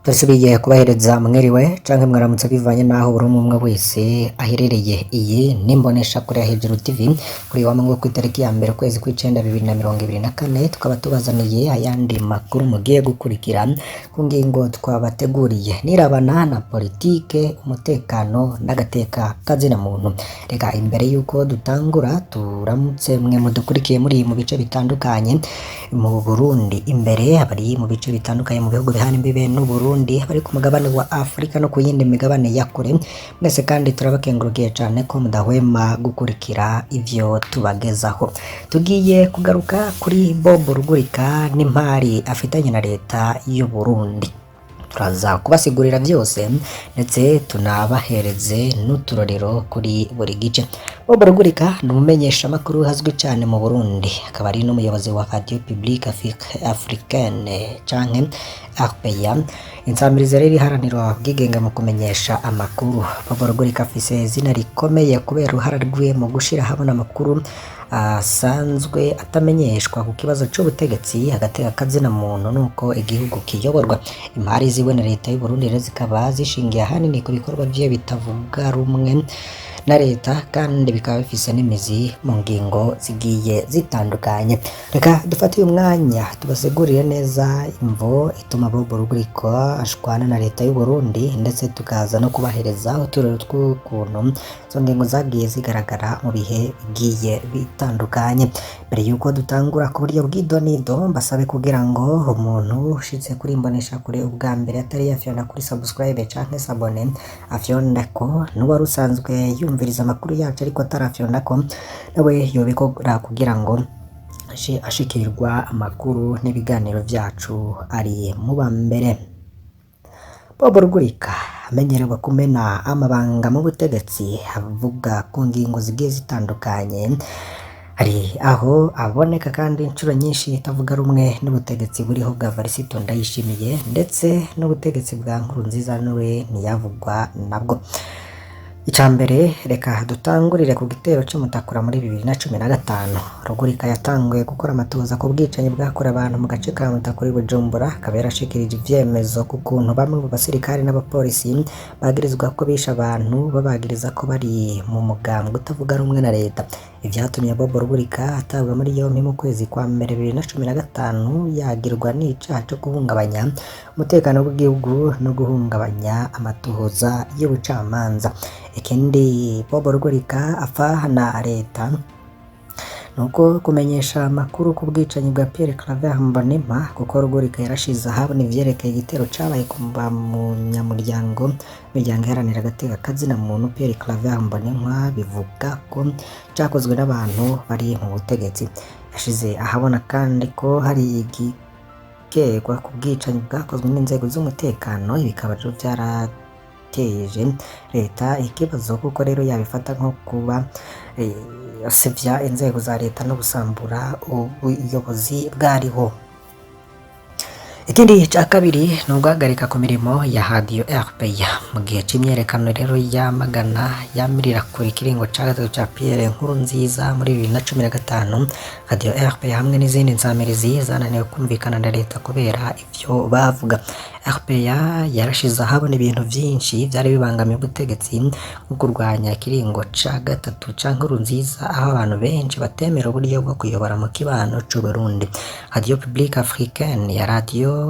Turasubiye kubahereza mwiriwe canke mwaramutse bivanye naho buri umwe wese aherereye. Iyi nimbonesha kure ya Hejuru TV kuri wa Mungu kw'itariki ya mbere kwezi kw'icenda 2024 tukaba tubazaniye ayandi makuru mugiye gukurikira ku ngingo twabateguriye nirabana na politike, umutekano n'agateka kazina muntu. Reka imbere yuko dutangura turamutse mwe mudukurikiye muri mu bice bitandukanye mu Burundi, imbere abari mu bice bitandukanye mu bihugu bihana imbibe n'Uburundi, bari ku mugabane wa Afrika no ku yindi migabane ya kure, mwese kandi turabakengurukiye cane ko mudahwema gukurikira ivyo tubagezaho. Tugiye kugaruka kuri Bob Rugurika n'impari afitanye na leta y'u Burundi, turaza kubasigurira vyose ndetse tunabahereze n'uturorero kuri buri gice. Bob Rugurika ni umumenyesha makuru hazwi cyane mu Burundi, akaba ari n'umuyobozi wa Radio Publique Africaine canke RPA, insamiriza rero iharanira ubwigenge mu kumenyesha amakuru. Bob Rugurika afise izina rikomeye kubera uruhara rwiwe mu gushira habona amakuru asanzwe atamenyeshwa ku kibazo c'ubutegetsi, agateka kazina muntu nuko igihugu kiyoborwa. Impari ziwe na leta y'u Burundi rero zikaba zishingiye ahanini ku bikorwa vyiwe bitavuga rumwe na leta kandi bikaba bifise n'imizi mu ngingo zigiye zitandukanye. Reka dufate uyu mwanya tubasigurire neza imvo ituma Bob Rugurika ashwana na leta y'u Burundi, ndetse tukaza no kubahereza uturero tw'ukuntu izo ngingo zagiye zigaragara mu bihe bigiye bitandukanye. Mbere yuko dutangura ku buryo bw'idonido, mbasabe kugira ngo umuntu ushitse kuri imbonesha kure ubwa mbere atari yafyona kuri subscribe canke s'abone afyondako, n'uwari usanzwe yumviriza amakuru yacu ariko atarafyondako nawe yobikora kugira ngo ashikirwa amakuru n'ibiganiro vyacu ari mu bambere. Bob Rugurika amenyerewe kumena amabanga mu butegetsi, avuga ku ngingo zigiye zitandukanye, hari aho aboneka kandi inshuro nyinshi itavuga rumwe n'ubutegetsi buriho bwa Varisito Ndayishimiye, ndetse n'ubutegetsi bwa Nkurunziza nawe ntiyavugwa nabwo. Icambere reka dutangurire ku gitero c'umutakura muri 2015. Rugurika yatanguye gukora amatoza ku bwicanyi bwakorewe abantu mu gace ka Mutakura i Bujumbura, akaba yarashikirije ivyemezo ku kuntu bamwe mu basirikare n'abapolisi bagirizwa ko bisha abantu, babagiriza ko bari mu mugambwe utavuga rumwe na leta. Ivyatumye Bob Rugurika atabwa muri yompi mu kwezi kwa mbere 2015, yagirwa n'icaha co guhungabanya umutekano w'igihugu no guhungabanya amatohoza y'ubucamanza. Ikindi Bob Rugurika apfa na leta nuko kumenyesha amakuru ku bwicanyi bwa Pierre Claver Mbonimpa, kuko Rugurika yarashize ahabona ivyerekeye igitero cabaye ku munyamuryango imiryango iharanira agateka kazina muntu Pierre Claver Mbonimpa, bivuga ko cakozwe n'abantu bari mu butegetsi. Yashize ahabona kandi ko hari igikekwa ku bwicanyi bwakozwe n'inzego z'umutekano, bikaba rero vyarateje leta ikibazo, kuko rero yabifata nko kuba asevya inzego za leta no gusambura ubuyobozi bwariho. Ikindi ca kabiri ni uguhagarika ku mirimo ya Radio RPA mu gihe c'imyerekano rero yamagana yamirira kure ikiringo ca gatatu ca Pierre Nkurunziza muri 2015. Radio RPA hamwe n'izindi nsamirizi zananiwe kumvikana na leta kubera ivyo bavuga. RPA yarashize ahabona ibintu vyinshi vyari bibangamiye ubutegetsi nko kurwanya ikiringo ca gatatu ca Nkurunziza, aho abantu benshi batemera uburyo bwo kuyobora mu kibano c'u Burundi. Radio Publique Africaine ya radio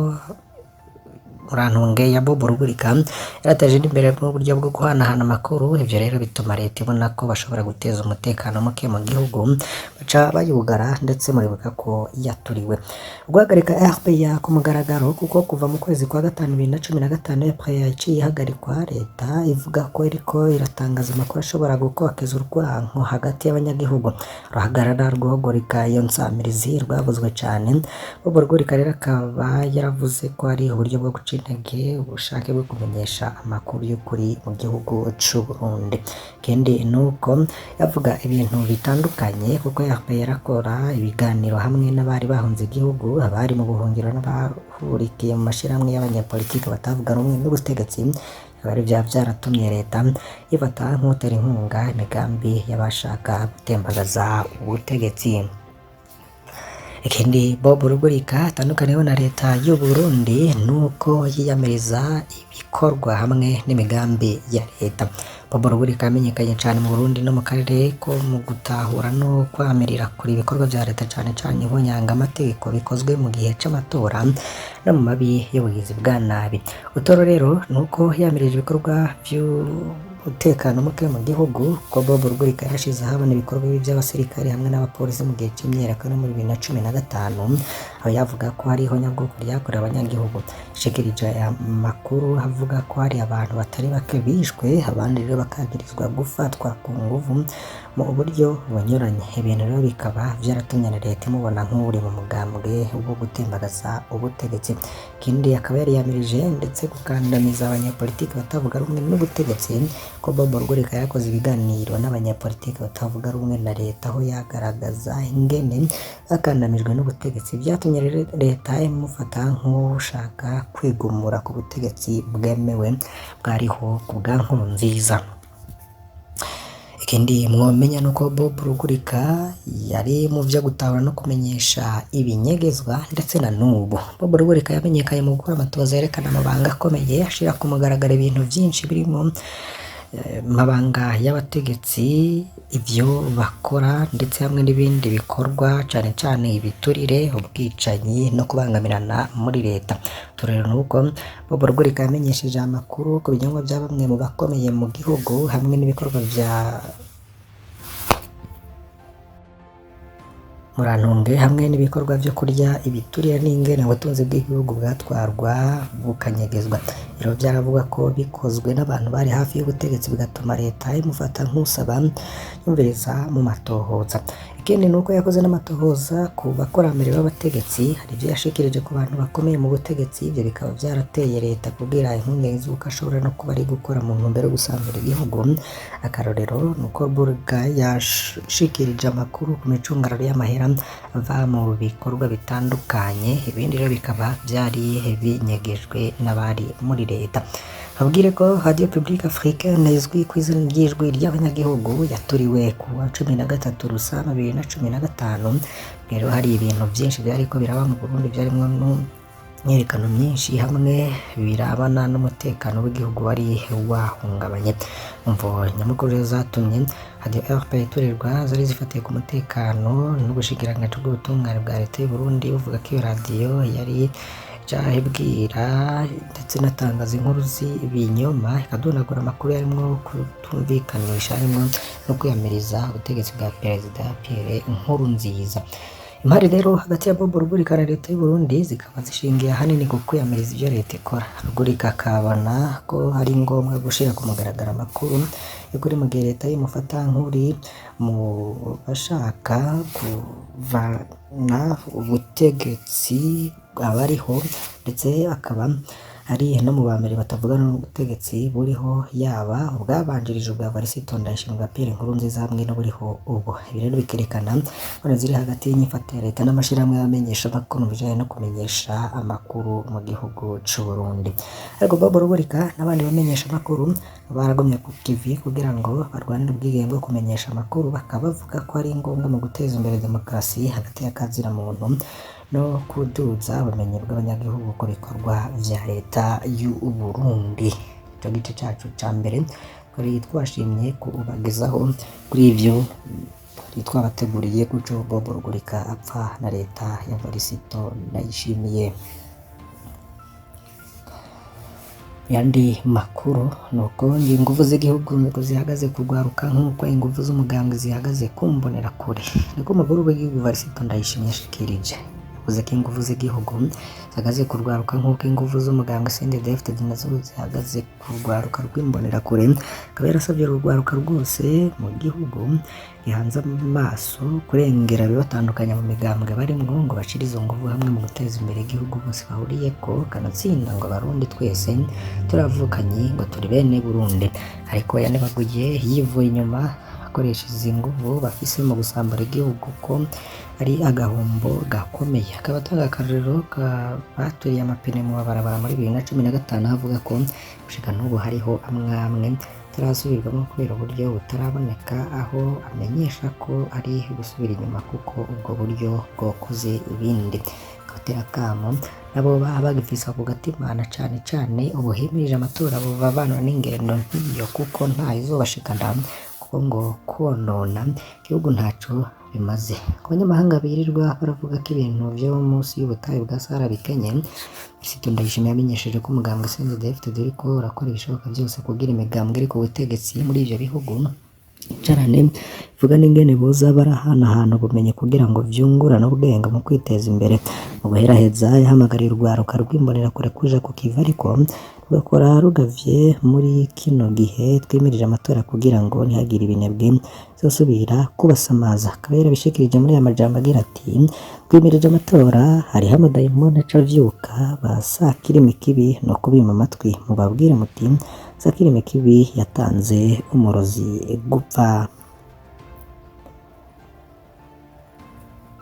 Murantunge ya Bob Rugurika yarateje imbere mu buryo bwo guhanahana amakuru. Ivyo rero bituma leta ibona ko bashobora guteza umutekano muke mu gihugu, baca bayugara, ndetse muribuka ko yaturiwe. Guhagarika RPA ku mugaragaro, kuko kuva mu kwezi kwa gatanu 2015 RPA yaciye ihagarikwa, leta ivuga ko iriko iratangaza amakuru ashobora gukokeza urwanko hagati y'abanyagihugu. Ruhagarara rw'uhagurika iyo nsamirizi rwavuzwe cane. Bob Rugurika rero akaba yaravuze ko ari uburyo bwo guca intege ubushake bwo kumenyesha amakuru y'ukuri mu gihugu c'u Burundi. Kendi nuko yavuga ibintu bitandukanye, kuko yarakora ibiganiro hamwe n'abari bahunze igihugu, abari mu buhungiro n'abahurikiye mu mashirahamwe y'abanyapolitiki batavuga rumwe n'ubutegetsi. Bari vyaratumye leta ifata nk'utera inkunga imigambi y'abashaka gutembagaza ubutegetsi. Ikindi Bob Rugurika atandukaniyeho na leta y'u Burundi nuko yiyamiriza ibikorwa hamwe n'imigambi ya leta. Bob Rugurika yamenyekanye cyane mu Burundi no mu karere ko mu gutahura no kwamirira kuri ibikorwa bya leta cyane cyane ihonyanga amategeko bikozwe mu gihe c'amatora no mu mabi y'ubugizi bwa nabi. Utoro rero nuko yamirije ibikorwa umutekano muke mu gihugu ko Bob Rugurika yashize ahabona ibikorwa by'abasirikare hamwe n'abapolisi mu gihe cy'imyaka no muri 2015 aho yavuga ko hari ihonyabwoko ryakorewe abanyagihugu. Shikirije amakuru avuga ko hari abantu batari bake bishwe abandi rero bakagirizwa gufatwa ku nguvu mu buryo bunyuranye. Ibintu rero bikaba byaratumye na leta imubona nk'uri mu mugambwe wo gutembagaza ubutegetsi. Kindi akaba yari yamirije ndetse gukandamiza abanyapolitiki batavuga rumwe n'ubutegetsi ko Bob Rugurika yakoze ibiganiro n'abanyapolitiki batavuga rumwe na leta aho yagaragaza ingene bakandamijwe n'ubutegetsi byatumye leta imufata nk'ushaka kwigumura ku butegetsi bwemewe bwariho ku bwa Nkurunziza. Ikindi mwomenya nuko Bob Rugurika yari mu byo gutahura no kumenyesha ibinyegezwa ndetse na nubu. Bob Rugurika yamenyekanye mu gukora amatoza yerekana amabanga akomeye ashira ku mugaragaro ibintu byinshi birimo mabanga y'abategetsi ibyo bakora ndetse hamwe n'ibindi bikorwa cyane cyane ibiturire ubwicanyi no kubangamirana muri leta. Turero nuko Bob Rugurika yamenyesheje amakuru ku binyoma bya bamwe mu bakomeye mu gihugu hamwe n'ibikorwa bya murantunge hamwe n'ibikorwa byo kurya ibiturire n'ingene ubutunzi bw'igihugu bwatwarwa bukanyegezwa. Rero byaravuga ko bikozwe n'abantu bari hafi y'ubutegetsi bigatuma leta imufata nk'usaba yumviriza mu matohoza. Ikindi nuko yakoze n'amatohoza ku bakurambere b'abategetsi, hari ibyo yashikirije ku bantu bakomeye mu butegetsi. Ibyo bikaba byarateye leta kubwira impungenge z'uko ashobora no kuba ari gukora mu ntumbero yo gusanzura igihugu. Akarorero nuko Rugurika yashikirije amakuru ku micungararo y'amahera ava mu bikorwa bitandukanye. Ibindi rero bikaba byari binyegejwe n'abari muri leta. Abwire ko Radio Publique Africaine izwi ku izina ry'ijwi ry'abanyagihugu yaturiwe ku wa 13 Rusama 2015. Rero hari ibintu byinshi byariko biraba mu Burundi byarimo imyiyerekano myinshi hamwe birabana n'umutekano w'igihugu wari wahungabanye. Umvo nyamukuru zatumye Radio RP iturirwa zari zifatiye ku mutekano n'ubushikiranganji bw'ubutungane bwa leta y'u Burundi buvuga ko iyo radio yari cyahibwira ndetse natangaza inkuru z'ibinyoma ikadonagura amakuru yarimo kutumvikanisha harimo no kwiyamiriza ubutegetsi bwa Perezida Pierre Nkurunziza. Impari rero hagati ya Bob Rugurika na leta y'u Burundi zikaba zishingiye ahanini ku kwiyamiriza ibyo leta ikora. Rugurika akabona ko hari ngombwa gushira ku mugaragaro amakuru y'ukuri mu gihe leta imufata nk'uri mu bashaka kuvana ubutegetsi abariho ndetse akaba ari no mu bambere batavuga n'ubutegetsi buriho yaba ubwabanjirije ubwa Varisito Ndayishimiye bwa Pierre Nkurunziza hamwe n'uburiho ubu. Ibi rero bikerekana ko ziri hagati y'inyifato ya leta n'amashirahamwe y'abamenyesha amakuru mu bijanye no kumenyesha amakuru mu gihugu c'u Burundi. Ariko Bob Rugurika n'abandi bamenyesha amakuru baragomye ku TV kugira ngo barwanire ubwigenge bwo kumenyesha amakuru, bakaba bavuga ko ari ngombwa mu guteza imbere demokarasi hagati y'akazira muntu no kuduza ubumenyi bw'abanyagihugu ku bikorwa vya leta y'u Burundi. Ico gice cacu ca mbere twari twashimye kubagezaho kuri ivyo twabateguriye guco Bob Rugurika apfa na leta ya Varisito Ndayishimiye. Yandi makuru nuko inguvu z'igihugu zihagaze kugwaruka nk'uko inguvu z'umugambwe zihagaze kumbonera kure. Niko umukuru w'igihugu Varisito Ndayishimiye yashikirije yavuze ko inguvu z'igihugu zihagaze kurwaruka nk'uko inguvu z'umugambwe CNDD-FDD nazo zihagaze kurwaruka rw'imbonera kure. Akaba yarasabye urwaruka rwose mu gihugu gihanze amaso kurengera bibatandukanya mu migambwe barimwo ngo bashire izo nguvu hamwe mu guteza imbere igihugu bose bahuriyeko kanatsinda ngo Abarundi twese turavukanye ngo turi bene Burundi. Ariko yanebaguye yivuye inyuma akoresha izi nguvu bafise mu gusambura igihugu ko ari agahombo gakomeye. Akaba atanga akarorero baturiye amapine mu mabarabara muri 2015 avuga ko gushika n'ubu hariho amwamwe kitarasubirwamo kubera uburyo butaraboneka, aho amenyesha ko ari gusubira inyuma kuko ubwo buryo bwokoze ibindi. Gutera akamo nabo baba bagifise ako gatima na cane ubu himirije amatora buvavanwa n'ingendo nk'iyo kuko nta izobashikana kuko ngo kwonona igihugu ntaco bimaze. Ku banyamahanga birirwa baravuga ko ibintu vyo munsi y'ubutayu bwa Sahara bikenye, Fiston Ndayishimiye yamenyesheje ko umugambwe CNDD-FDD uriko urakora ibishoboka byose kugira imigambwe iri ku butegetsi muri ivyo bihugu carane vuga n'ingene boza barahanahana ubumenyi kugira ngo vyungurane ubwenge mu kwiteza imbere. Mu guheraheza yahamagariye urwaruka rw'imbonerakure kuja ku kivi ariko rugakora rugavye muri kino gihe twimirije amatora kugira ngo ntihagire ibinebwe zosubira kubasamaza. Akaba yarabishikirije muri aya majambo agira ati twimirije amatora hariho amadayimoni aca avyuka basakirimi kibi no kubima amatwi mubabwire muti Sakirimi kibi yatanze umurozi gupfa.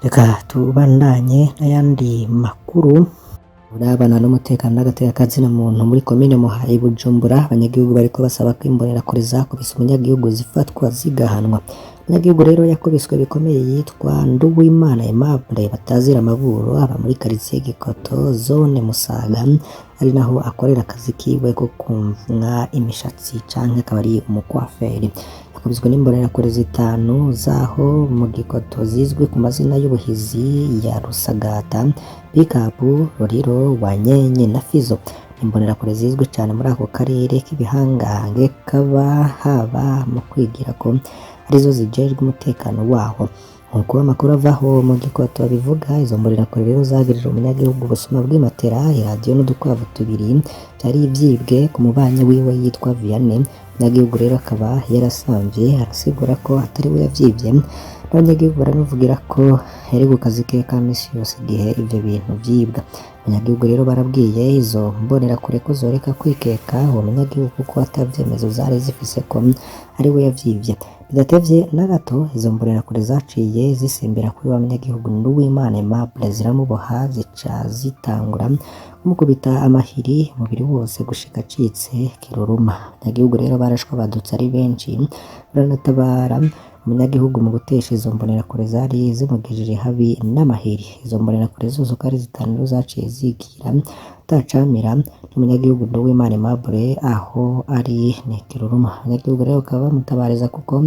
Reka tubandanye n'ayandi makuru urabana n'umutekano n'agaterekazina muntu muri komine Muha i Bujumbura. Abanyagihugu bariko basaba ko imbonerakure zakubise umunyagihugu zifatwa zigahanwa. Umunyagihugu rero yakubiswe bikomeye yitwa Nduwimana Aimable batazira amaburo aba muri quartier Gikoto zone Musaga, ari naho akorera akazi kiwe ko kumvwa imishatsi canke akaba ari umukwaferi. Yakubiswe n'imbonerakure zitanu zaho mu Gikoto zizwi ku mazina y'ubuhizi ya Rusagata, Bikapu, Roriro, Wanyenye na Fizo. Imbonerakure zizwi cyane muri ako karere k'ibihangange kaba haba mu kwigira ko arizo zijejwe umutekano waho. Nkuko amakuru avaho mu Gikoto bivuga, izo mbonerakure rero zagirije umunyagihugu ubusuma bw'imatera, iradiyo n'udukwavu tubiri byari ivyibwe ku mubanyi wiwe yitwa Vianney. Umunyagihugu rero akaba yarasamvye arasigura ko atari we yavyivye. Abanyagihugu baramuvugira ko yari ku kazi ke ka misi yose igihe ivyo bintu vyibwa. Abanyagihugu rero barabwiye izo mbonerakure ko zoreka kwikeka uwo munyagihugu kuko atavyemezo zari zifise ko ari we yavyivye. Bidatevye na gato izo mbonerakure zaciye zisimbira kuri wa munyagihugu Nduwimana Aimable ziramuboha zica zitangura kumukubita amahiri umubiri wose gushika acitse kiruruma. Abanyagihugu rero barashwa badutse ari benshi baranatabara umunyagihugu mu gutesha izo mbonerakure zari zimugejeje habi n'amahiri. Izo mbonerakure zose uko ari zitanu zaciye zigira utacamira n'umunyagihugu Nduwimana Aimable aho ari Nekiruruma. Abanyagihugu rero bakaba bamutabariza kuko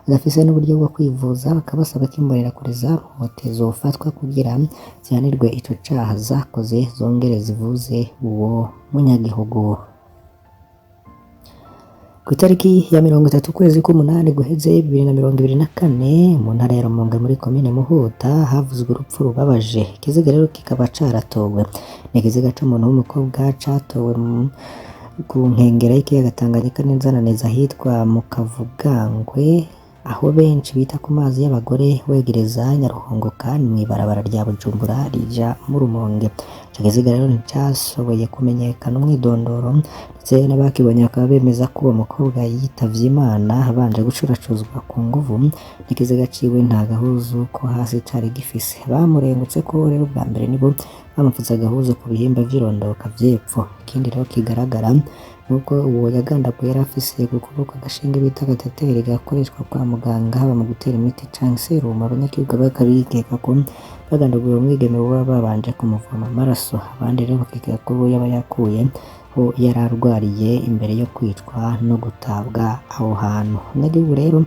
adafise n'uburyo bwo kwivuza, bakabasaba ko imbonerakure zahohote zofatwa kugira zihanirwe ico caha zakoze zongere zivuze uwo munyagihugu. Ku itariki ya 30 ukwezi k'umunani guheze 2024 mu ntara ya Rumonge muri komine Muhuta havuzwe urupfu rubabaje. Ikiziga rero kikaba caratowe. Ni ikiziga c'umuntu w'umukobwa catowe ku nkengera y'ikiyaga Tanganyika neza na neza hitwa mu Kavugangwe, aho benshi bita ku mazi y'abagore wegereza Nyaruhongo kandi mw'ibarabara rya Bujumbura rija mu Rumonge. Ico kiziga rero nticasoboye kumenyekana umwidondoro ndetse n'abakibonye bakaba bemeza ko uwo mukobwa yitavye Imana abanje gucuracuzwa ku nguvu. N'ikiziga ciwe nta gahuzu ko hasi cari gifise. Bamurengutse ko rero bwa mbere nibo bamupfutse agahuzu ku bihimba vy'irondoka vy'epfo. Ikindi rero kigaragara nuko uwo yagandaguye yari afise ku kuboko agashinge bita agateteri gakoreshwa kwa muganga haba mu gutera imiti canke serumu. Abanyagihugu bakabikeka ko bagandaguye umwigeme baba babanje kumuvoma amaraso. Abandi rero bakikeka ko uwo yaba yakuye ho yari arwariye imbere yo kwicwa no gutabwa aho hantu. Abanyagihugu rero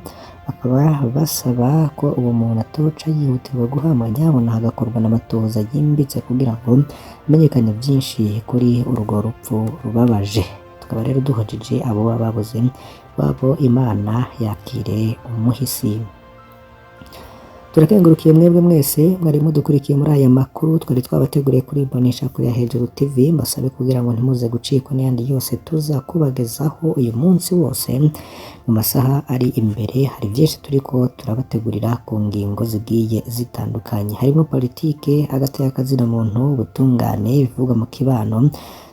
bakaba basaba ko uwo muntu atoca yihutirwa guhamwa, nyabona hagakorwa n'amatohoza yimbitse kugira ngo hamenyekane vyinshi kuri urwo rupfu rubabaje. Tukaba rero duhojeje abo baba babuze babo, Imana yakire umuhisi. Turakengurukiye mwebwe mwese mwari mudukurikiye muri aya makuru twari twabateguriye kuri Mboneshakure ya Hejuru TV. Mbasabe kugira ngo ntimuze gucikwa n'ayandi yose tuza kubagezaho uyu munsi wose mu masaha ari imbere. Hari byinshi turiko turabategurira ku ngingo zigiye zitandukanye, harimo politike, agateka muntu, ubutungane, bivugwa mu kibano,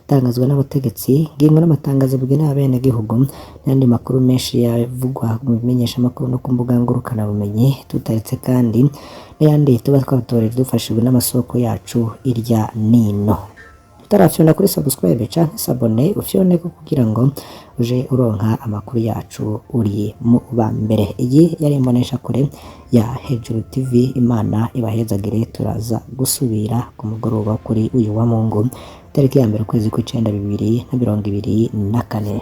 tangazwa n'abategetsi, ngingo n'amatangazo bugena abene gihugu n'andi makuru menshi yavugwa mu bimenyesha makuru no ku mbuga ngurukana bumenyi, tutaretse kandi n'ayandi tuba twabatorera dufashijwe n'amasoko yacu irya nino. utarafyona kuri subscribe canke sabone ufyone kugira ngo uje uronka amakuru yacu uri mu ba mbere. Iyi yari imbonesha kure ya Hejuru TV. Imana ibahezagire, turaza gusubira ku mugoroba kuri uyu wa Mungu tariki ya mbere ukwezi kw'icenda 2024.